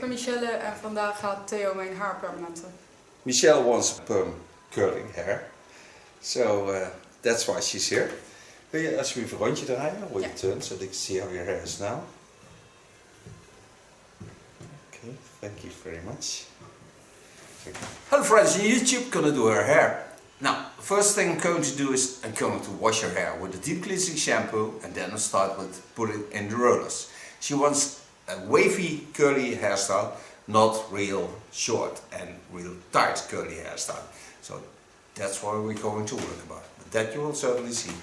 ben Michelle en vandaag gaat Theo mijn haar permanenten. Michelle wants perm curling hair, so that's why she's here. Wil je alsjeblieft een rondje draaien? Will you turn so they can see how your hair is now? Okay, thank you very much. Hello friends, on YouTube gonna do her hair. Now, first thing I'm going to do is I'm going to wash her hair with a deep cleansing shampoo and then I'll start with putting in the rollers. She wants a wavy curly hairstyle, not real short and real tight curly hairstyle. So that's what we're going to work about. But that you will certainly see.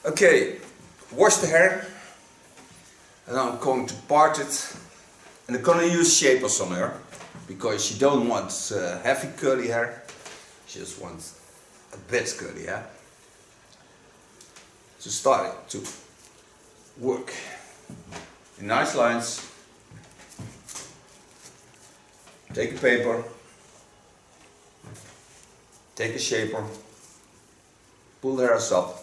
Okay, wash the hair and I'm going to part it. And I'm gonna use shapers on her because she don't want heavy curly hair, she just wants a bit curly hair. So start to work in nice lines. Take a paper, take a shaper, pull the hairs up,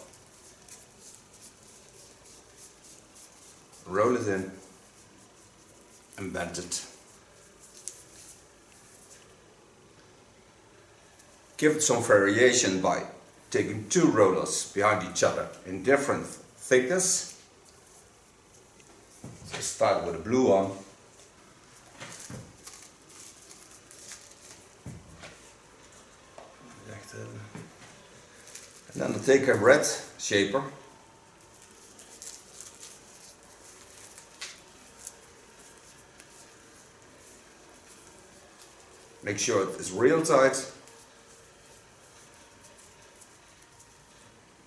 roll it in and bend it. Give it some variation by taking two rollers behind each other in different thickness. So start with a blue one. And then I'll take a red shaper. Make sure it is real tight.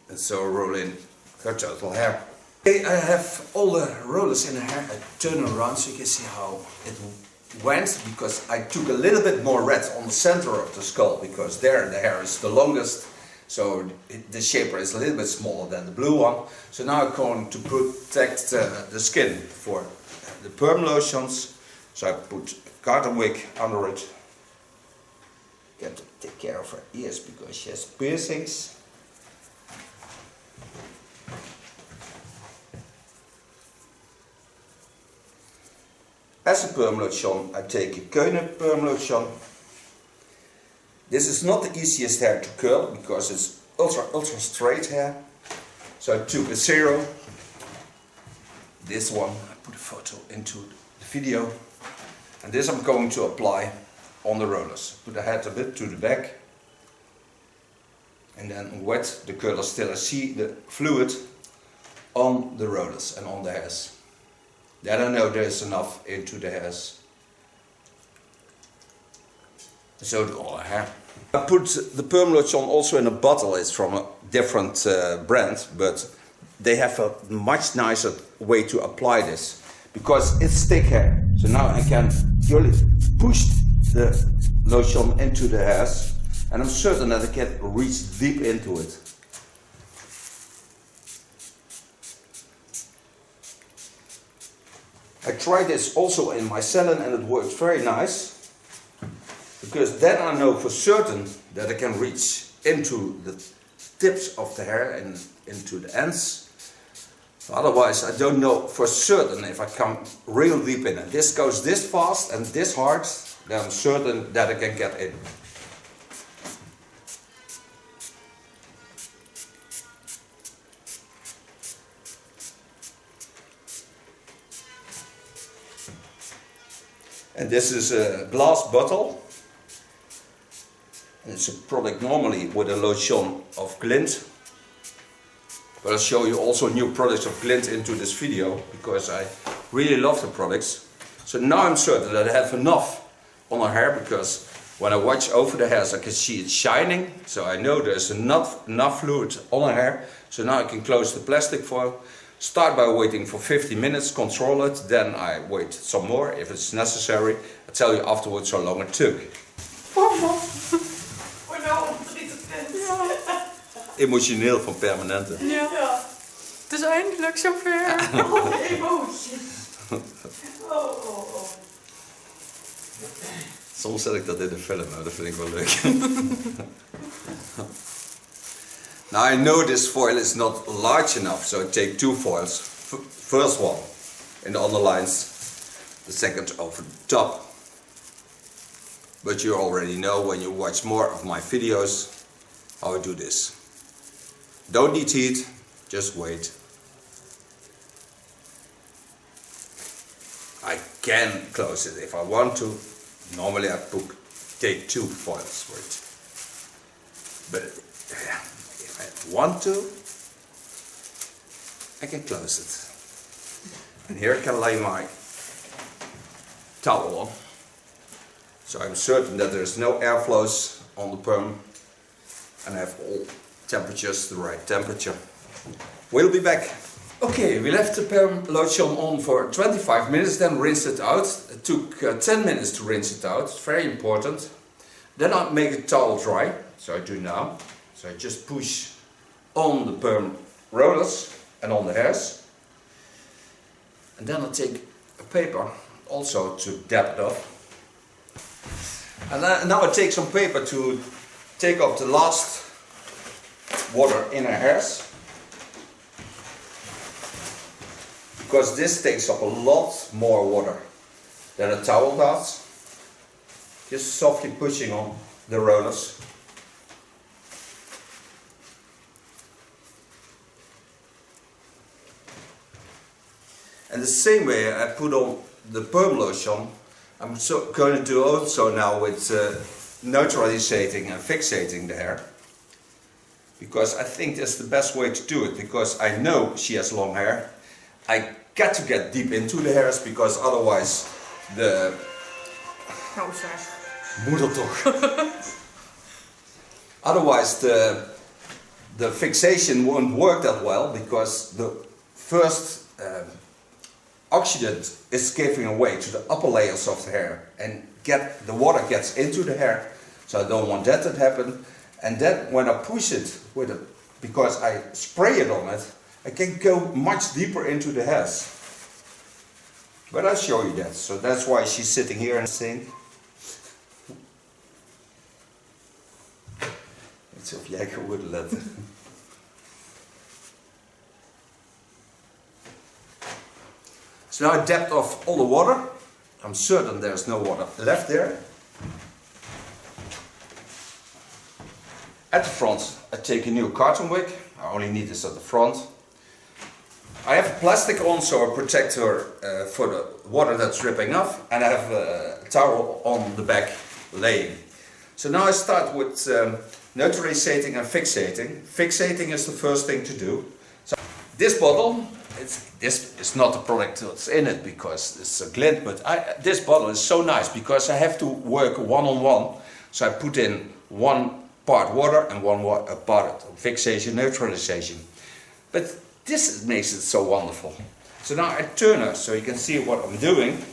And so roll in her total hair. Okay, I have all the rollers in the hair. I turn around so you can see how it went, because I took a little bit more red on the center of the skull because there the hair is the longest. So the shaper is a little bit smaller than the blue one. So now I'm going to protect the skin for the perm lotions. So I put a cotton wig under it. Got to take care of her ears because she has piercings. As a perm lotion, I take a Theo Knoop perm lotion. This is not the easiest hair to curl because it's ultra straight hair. So I took a zero. This one, I put a photo into the video. And this I'm going to apply on the rollers. Put the head a bit to the back. And then wet the curlers till I see the fluid on the rollers and on the hairs. Then I know there's enough into the hairs. So do all the hair. I put the perm lotion also in a bottle. It's from a different brand, but they have a much nicer way to apply this because it's thick hair. So now I can purely push the lotion into the hairs, and I'm certain that I can reach deep into it. I tried this also in my salon and it works very nice, because then I know for certain that I can reach into the tips of the hair and into the ends. Otherwise I don't know for certain if I come real deep in it. This goes this fast and this hard, then I'm certain that I can get in. And this is a glass bottle. And it's a product normally with a lotion of glint. But I'll show you also new products of glint into this video because I really love the products. So now I'm certain that I have enough on her hair, because when I watch over the hairs I can see it shining. So I know there's enough fluid on her hair. So now I can close the plastic foil. Start by waiting for 50 minutes, control it, then I wait some more if it's necessary. I'll tell you afterwards how long it took. Emotioneel van permanenten. Ja. Het is eindelijk zover. Oh, emotie. Soms zet ik dat in de film, maar dat vind ik wel leuk. Now I know this foil is not large enough, so I take two foils. First one in the underlines, the second over the top. But you already know when you watch more of my videos how I do this. Don't need heat, just wait. I can close it if I want to. Normally I take 2 foils for it. But if I want to, I can close it. And here I can lay my towel on. So I'm certain that there's no airflows on the perm and I have all temperatures the right temperature. We'll be back. Okay, we left the perm lotion on for 25 minutes, then rinsed it out. It took 10 minutes to rinse it out, it's very important. Then I make the towel dry, so I do now. So I just push on the perm rollers and on the hairs. And then I take a paper also to dab it off. And now I take some paper to take off the last water in her hairs. Because this takes up a lot more water than a towel does. Just softly pushing on the rollers. And the same way I put on the perm lotion, I'm going to do also now with neutralizing and fixating the hair. Because I think that's the best way to do it, because I know she has long hair. I got to get deep into the hairs, because otherwise the... Nou zeg. Moeder toch. Otherwise the fixation won't work that well, because the first oxidant is giving away to the upper layers of the hair, and the water gets into the hair, so I don't want that to happen. And then when I push it with it, because I spray it on it, I can go much deeper into the hairs. But I'll show you that, so that's why she's sitting here and saying. Alsof jij geworden letten. So now I dabbed off all the water. I'm certain there's no water left there. At the front I take a new carton wig. I only need this at the front. I have plastic on, so I protect her for the water that's dripping off, and I have a towel on the back laying. So now I start with neutralizing and fixating. Fixating is the first thing to do. So this bottle, this is not the product that's in it because it's a glint, but this bottle is so nice because I have to work one-on-one. So I put in 1 part water and 1 part fixation, neutralization. But this makes it so wonderful. So now I turn her so you can see what I'm doing.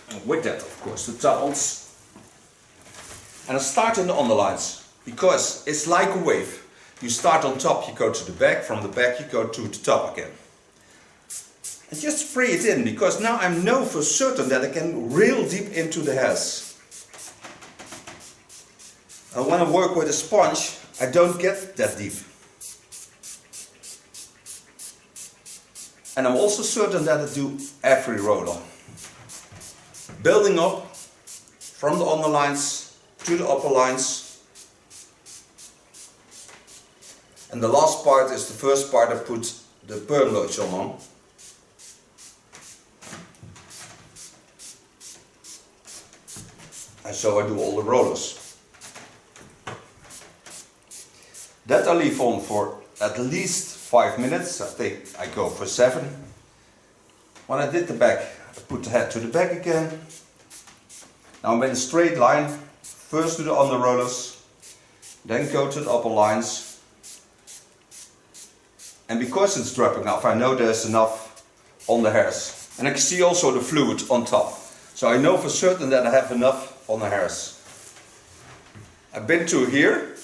And with that, of course, the towels. And I start in the underlines, because it's like a wave. You start on top, you go to the back, from the back you go to the top again. And just spray it in, because now I know for certain that I can real deep into the hairs. And when I work with a sponge, I don't get that deep. And I'm also certain that I do every roller. Building up from the underlines to the upper lines. And the last part is the first part I put the perm lotion on. And so I do all the rollers. That I leave on for at least 5 minutes. I think I go for 7. When I did the back, I put the head to the back again. Now I'm in a straight line. First do the under rollers, then go to the upper lines. And because it's dropping off, I know there's enough on the hairs. And I can see also the fluid on top. So I know for certain that I have enough on the hairs. I've been to here.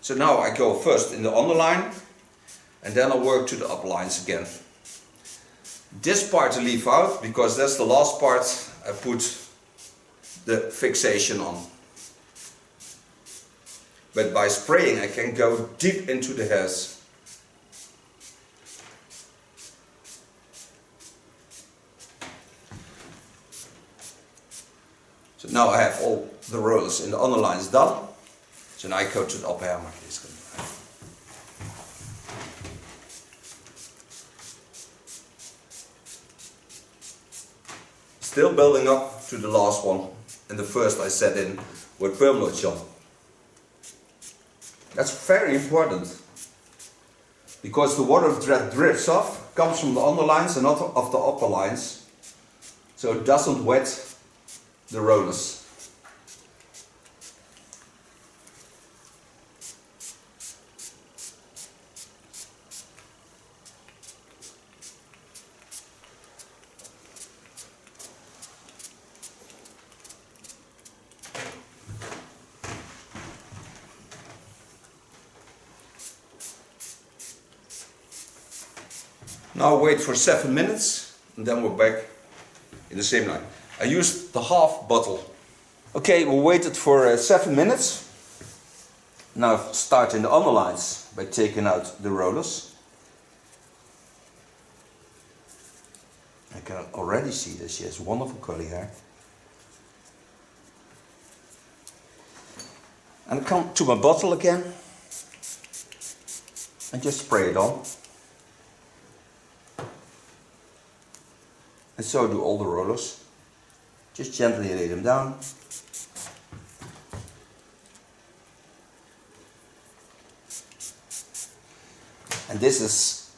So now I go first in the underline, and then I'll work to the upper lines again. This part I leave out, because that's the last part I put the fixation on. But by spraying I can go deep into the hairs. So now I have all the rollers in the underlines done. So now I go to the upper hair. Still building up to the last one, and the first I set in with Perm lotion. That's very important, because the water that drips off comes from the underlines and not of the upper lines, so it doesn't wet the rollers. Now wait for 7 minutes and then we're back in the same line. I used the half bottle. Okay, we waited for 7 minutes. Now start in the underlines by taking out the rollers. I can already see that she has wonderful curly hair. And I come to my bottle again and just spray it on. And so do all the rollers. Just gently lay them down. And this is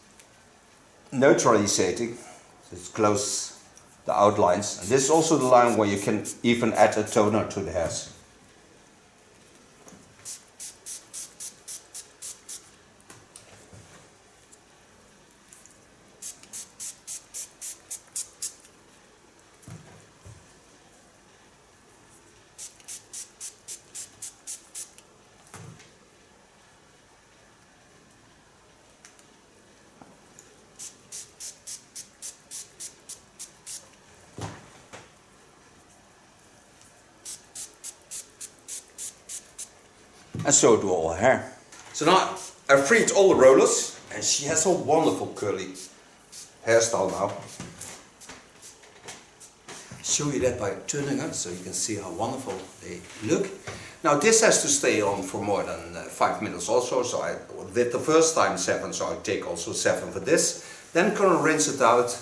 neutralizing, so it's close the outlines. And this is also the line where you can even add a toner to the hairs. And so do all her hair. So now I've freed all the rollers and she has a wonderful curly hairstyle now. Show you that by turning up so you can see how wonderful they look. Now this has to stay on for more than 5 minutes also, so I did the first time 7, so I take also 7 for this. Then I'm gonna rinse it out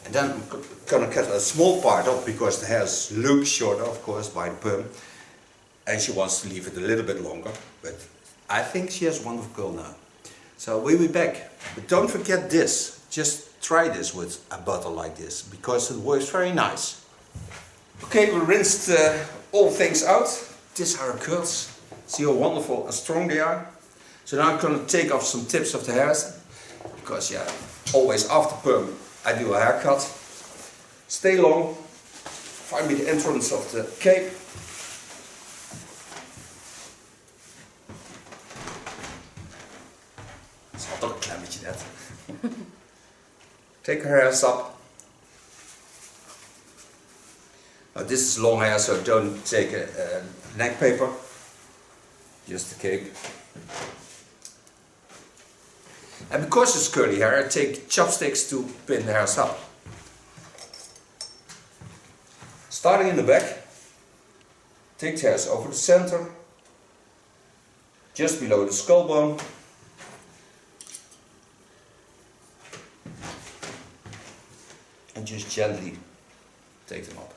and then I'm gonna cut a small part off because the hairs look shorter of course by the perm. And she wants to leave it a little bit longer, but I think she has a wonderful curl now. So we'll be back. But don't forget this. Just try this with a bottle like this, because it works very nice. Okay, we rinsed all things out. These are her curls. See how wonderful and strong they are. So now I'm going to take off some tips of the hairs, because yeah, always after perm I do a haircut. Stay long. Find me the entrance of the cape. Toch een klein beetje net. Take her hairs up. Now this is long hair, so don't take a neck paper. Just the cape. And because it's curly hair, I take chopsticks to pin the hairs up. Starting in the back, take the hairs over the center, just below the skull bone. And just gently take them up.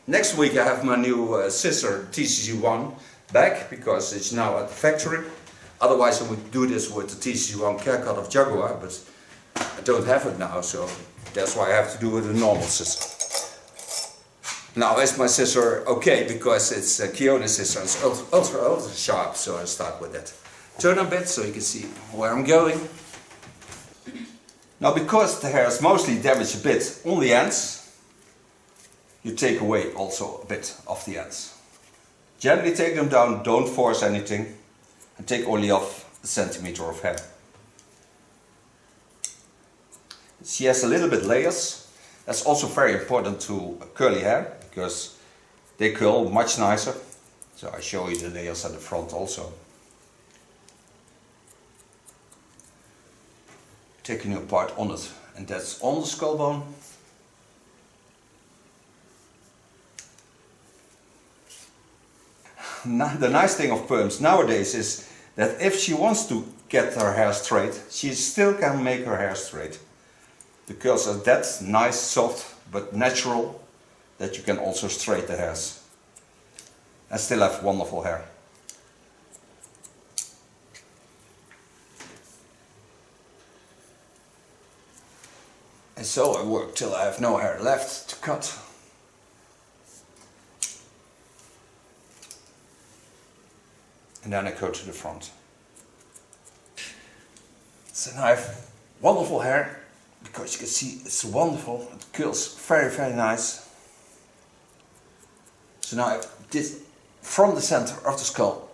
Next week I have my new scissor TCC1 back, because it's now at the factory. Otherwise I would do this with the TCC1 Carecut of Jaguar, but I don't have it now, so that's why I have to do it with a normal scissor. Now is my scissor okay, because it's a Keone scissor, it's ultra sharp, so I start with that. Turn a bit so you can see where I'm going. Now because the hair is mostly damaged a bit on the ends, you take away also a bit of the ends. Gently take them down, don't force anything, and take only off a centimeter of hair. She has a little bit layers. That's also very important to curly hair, because they curl much nicer. So I show you the layers at the front also. Taking a part on it, and that's on the skull bone. the nice thing of perms nowadays is that if she wants to get her hair straight, she still can make her hair straight. The curls are that nice, soft, but natural that you can also straighten the hairs and still have wonderful hair. And so I work till I have no hair left to cut. And then I go to the front. So now I have wonderful hair, because you can see it's wonderful. It curls very, very nice. So now I did from the center of the skull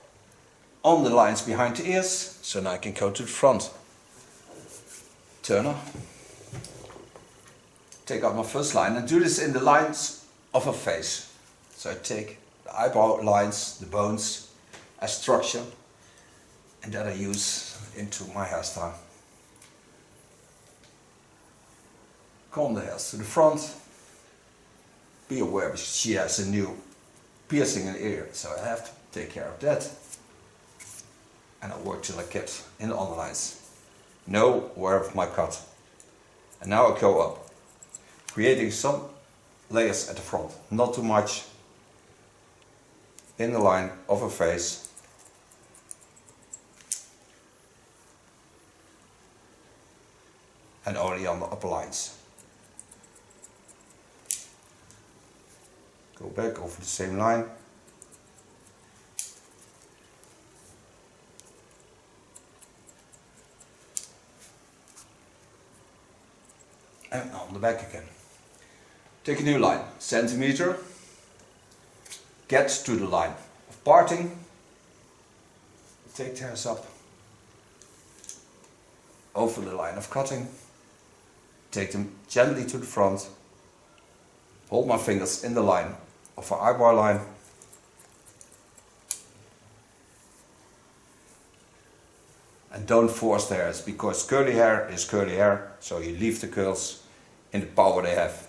on the lines behind the ears. So now I can go to the front. Turn off. Take out my first line and do this in the lines of a face. So I take the eyebrow lines, the bones, as structure, and that I use into my hairstyle. Comb the hairs to the front. Be aware because she has a new piercing in the ear, so I have to take care of that. And I work till I get in the underlines. Know where of my cut. And now I go up, creating some layers at the front, not too much, in the line of her face. And only on the upper lines. Go back over the same line. And on the back again. Take a new line, centimeter. Get to the line of parting. Take the hairs up. Over the line of cutting. Take them gently to the front. Hold my fingers in the line of our eyebrow line. And don't force the hairs, because curly hair is curly hair, so you leave the curls in the power they have.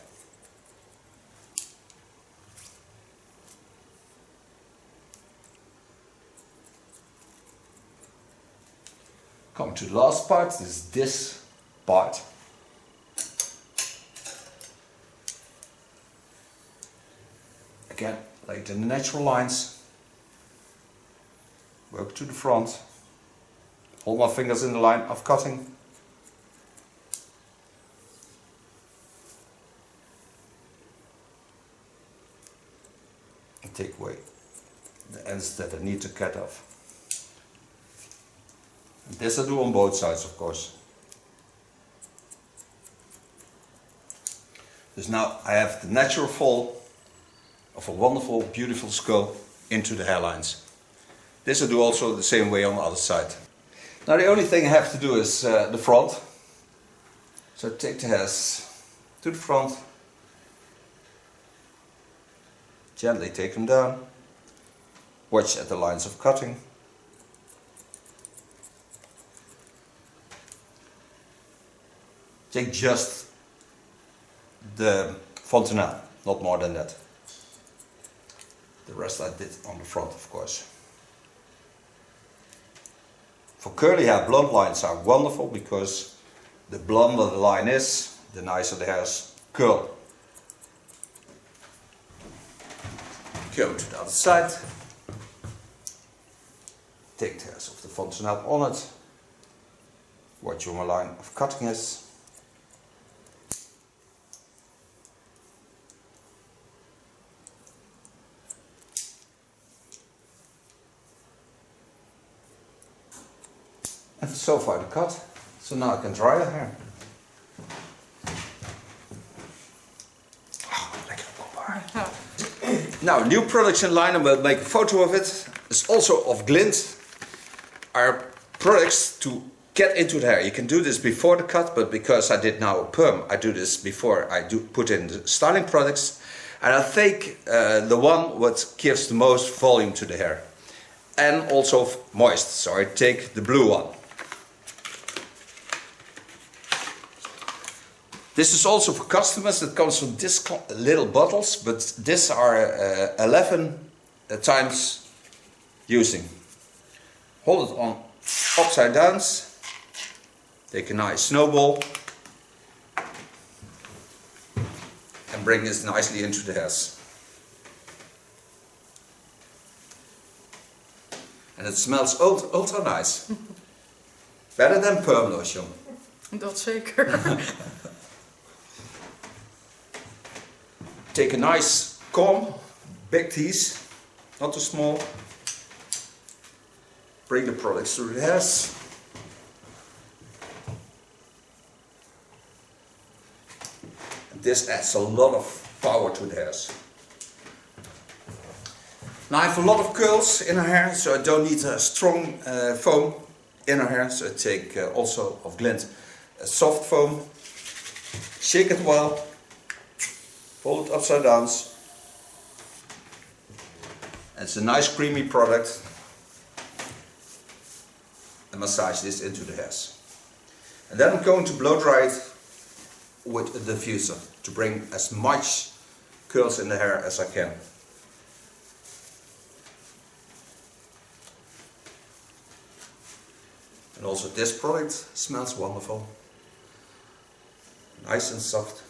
Come to the last part, this is this part. Again, lay it in the natural lines. Work to the front. Hold my fingers in the line of cutting. And take away the ends that I need to cut off. And this I do on both sides, of course. Dus now I have the natural fall of a wonderful, beautiful skull into the hairlines. This I do also the same way on the other side. Now the only thing I have to do is the front. So take the hairs to the front. Gently take them down. Watch at the lines of cutting. Take just the fontanelle, not more than that. The rest I did on the front, of course. For curly hair, blonde lines are wonderful because the blonder the line is, the nicer the hairs curl. Go to the other side. Take the hairs of the fontanelle on it. Watch where my line of cutting is. And so far the cut. So now I can dry the hair. Now, new products in line, and we'll make a photo of it. It's also of Glint. Are products to get into the hair. You can do this before the cut, but because I did now a perm, I do this before I do put in the styling products. And I take the one what gives the most volume to the hair. And also moist, so I take the blue one. This is also for customers. It comes from this little bottles, but these are 11 times using. Hold it on upside down. Take a nice snowball and bring this nicely into the hairs. And it smells ultra nice. Better than perm lotion. Dat zeker. Take a nice comb, big teeth, not too small. Bring the products through the hairs. And this adds a lot of power to the hairs. Now I have a lot of curls in her hair, so I don't need a strong foam in her hair. So I take also of Glint a soft foam. Shake it well. Fold it upside down. It's a nice creamy product. And massage this into the hairs. And then I'm going to blow dry it with a diffuser to bring as much curls in the hair as I can. And also this product smells wonderful. Nice and soft.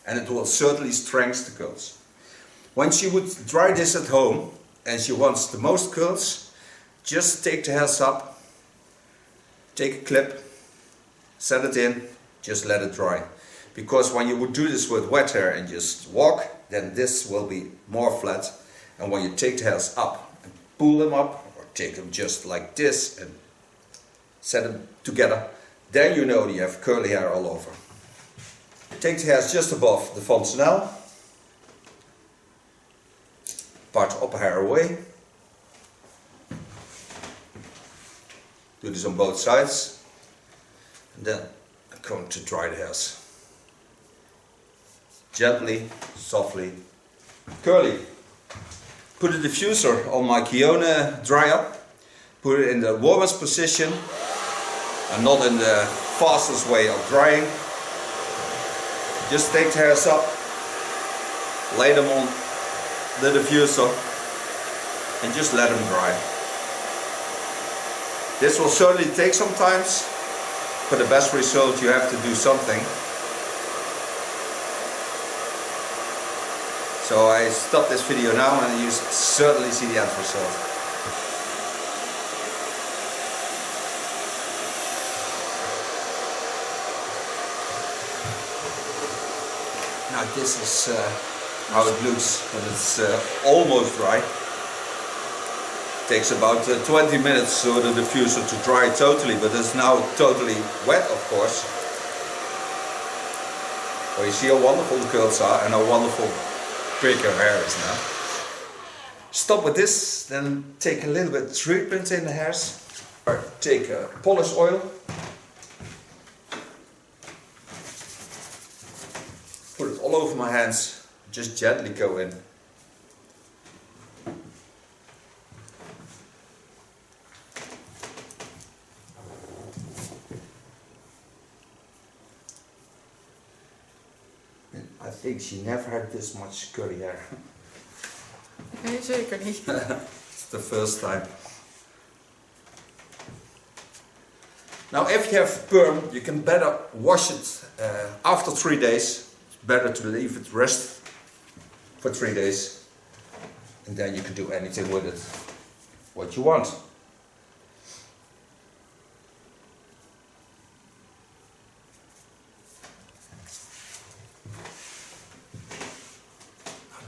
And it will certainly strengthen the curls. When she would dry this at home and she wants the most curls, just take the hairs up, take a clip, set it in, just let it dry. Because when you would do this with wet hair and just walk, then this will be more flat. And when you take the hairs up and pull them up, or take them just like this and set them together, then you know you have curly hair all over. Take the hairs just above the fontanelle, part the upper hair away. Do this on both sides, and then I'm going to dry the hairs. Gently, softly, curly. Put a diffuser on my Kione dryer, put it in the warmest position and not in the fastest way of drying. Just take the hairs up, lay them on the diffuser and just let them dry. This will certainly take some time. For the best result you have to do something. So I stop this video now and you certainly see the end result. Now this is how it looks when it's almost dry. It takes about 20 minutes for the diffuser to dry totally, but it's now totally wet, of course. Well, you see how wonderful the curls are and how wonderful big her hair is now. Stop with this, then take a little bit of treatment in the hairs. Or take a polish oil. Put it all over my hands, just gently go in. I think she never had this much curly hair. Nee, zeker niet. It's the first time. Now if you have perm, you can better wash it after 3 days. It's better to leave it rest for 3 days. And then you can do anything with it, what you want.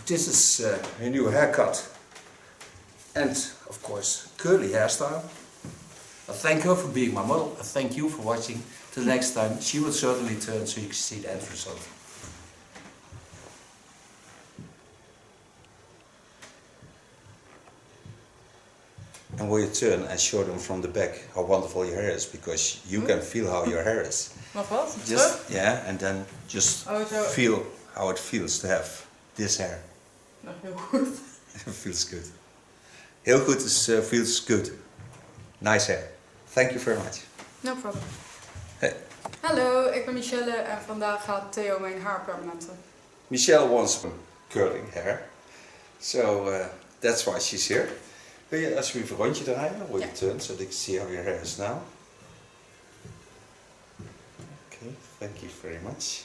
This is a new haircut and of course curly hairstyle. I thank her for being my model. I thank you for watching. Till next time, she will certainly turn so you can see the end result. And will you turn and show them from the back how wonderful your hair is, because you can feel how your hair is. Nog wat? Just, yeah, and then just Oh, zo. feel how it feels to have this hair. Nou, heel goed. It feels good. Heel goed is feels good. Nice hair. Thank you very much. No problem. Hey. Hallo, ik ben Michelle en vandaag gaat Theo mijn haar permanenten. Michelle wants some curling hair, so that's why she's here. Kun je alsjeblieft een rondje draaien? Will you Ja. turn so they can see how your hair is now? Okay, thank you very much.